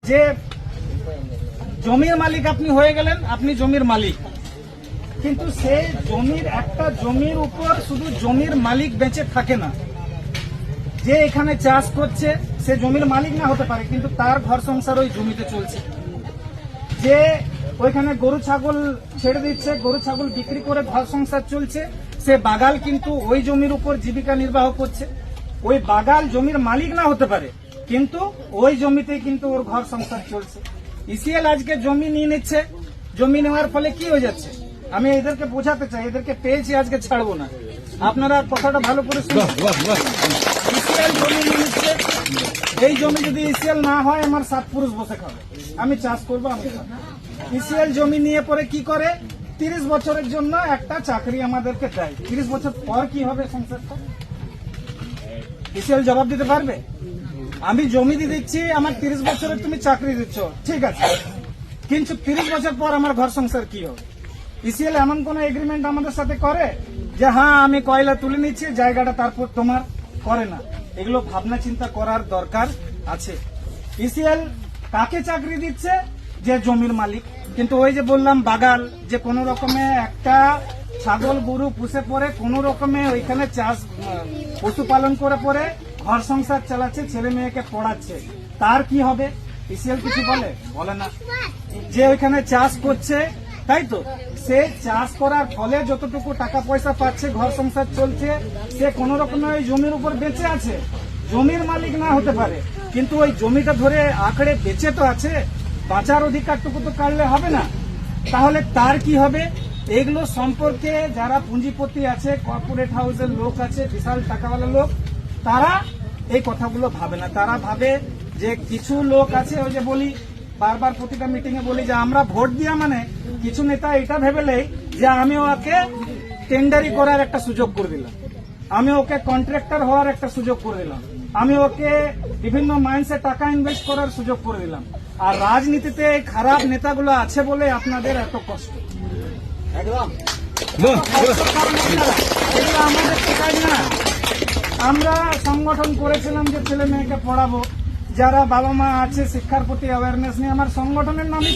যে জমির মালিক আপনি হয়ে গেলেন, আপনি জমির মালিক, কিন্তু সেই জমির একটা জমির উপর শুধু জমির মালিক বেঁচে থাকে না। যে এখানে চাষ করছে সে জমির মালিক না হতে পারে, কিন্তু তার ঘর সংসার ওই জমিতে চলছে। যে ওইখানে গরু ছাগল ছেড়ে দিচ্ছে, গরু ছাগল বিক্রি করে ঘর সংসার চলছে, সে বাগাল কিন্তু ওই জমির উপর জীবিকা নির্বাহ করছে। ওই বাগাল জমির মালিক না হতে পারে, কিন্তু ওই জমিতে কিন্তু ওর ঘর সংসার চলছে। ইসিএল আজকে জমি নিয়ে নিচ্ছে, জমি নেওয়ার ফলে কি হয়ে যাচ্ছে আমি এদেরকে বোঝাতে চাই, এদেরকে পেয়েছি আজকে ছাড়বো না। আপনারা কথাটা ভালো করে শুনুন। ইসিএল জমি নিয়ে নিচ্ছে, এই জমি যদি ইসিএল না হয় আমার 7 পুরুষ বসে খাবে, আমি চাষ করবো, আমি খাবো। ইসিএল জমি নিয়ে পরে কি করে 30 বছরের জন্য একটা চাকরি আমাদেরকে দেয়। 30 বছর পর কি হবে সংসারটা, ইসিএল জবাব দিতে পারবে? আমি জমি দিয়ে দিচ্ছি, আমার 30 বছরের তুমি চাকরি দিচ্ছ, ঠিক আছে, কিন্তু 30 বছর পর আমার ঘর সংসার কি হবে? ইসিএল এমন কোন এগ্রিমেন্ট আমাদের সাথে করে যে হ্যাঁ আমি কয়লা তুলে নিচ্ছি, জায়গাটা তারপর তোমার? করে না। এগুলো ভাবনা চিন্তা করার দরকার আছে। ইসিএল কাকে চাকরি দিচ্ছে? যে জমির মালিক। কিন্তু ওই যে বললাম বাগাল, যে কোন রকমে একটা ছাগল গরু পুষে পরে কোন রকমে ওইখানে চাষ পশুপালন করে পরে ঘর সংসার চালাচ্ছে, ছেলে মেয়েকে পড়াচ্ছে, তার কি হবে? ইসিএল কিছু বলে না। যে ওইখানে চাষ করছে, তাই তো, সে চাষ করার ফলে যতটুকু টাকা পয়সা পাচ্ছে, ঘর সংসার চলছে, সে কোন রকমের ওই জমির উপর বেঁচে আছে। জমির মালিক না হতে পারে, কিন্তু ওই জমিটা ধরে আঁকড়ে বেঁচে তো আছে, বাঁচার অধিকারটুকু তো কাটলে হবে না। তাহলে তার কি হবে? এগুলো সম্পর্কে যারা পুঁজিপতি আছে, কর্পোরেট হাউসের লোক আছে, বিশাল টাকাওয়ালা লোক, তারা এই কথাগুলো ভাবে না। তারা ভাবে যে কিছু লোক আছে, ওই যে বলি বারবার প্রতিটা মিটিং এ বলি যে আমরা ভোট দিয়া মানে কিছু নেতা এটা ভেবেলেই যে আমি ওকে টেন্ডারি করার একটা সুযোগ করে দিলাম, আমি ওকে কন্ট্রাক্টর হওয়ার একটা সুযোগ করে দিলাম, আমি ওকে বিভিন্ন মাইন্সে টাকা ইনভেস্ট করার সুযোগ করে দিলাম। আর রাজনীতিতে খারাপ নেতাগুলো আছে বলে আপনাদের এত কষ্ট। একদম আমাদের কাজ না। আমরা সংগঠন করেছিলাম যে ছেলে মেয়েকে পড়াবো, যারা বাবা মা আছে শিক্ষার প্রতি অ্যাওয়ারনেস নিয়ে, আমার সংগঠনের নামই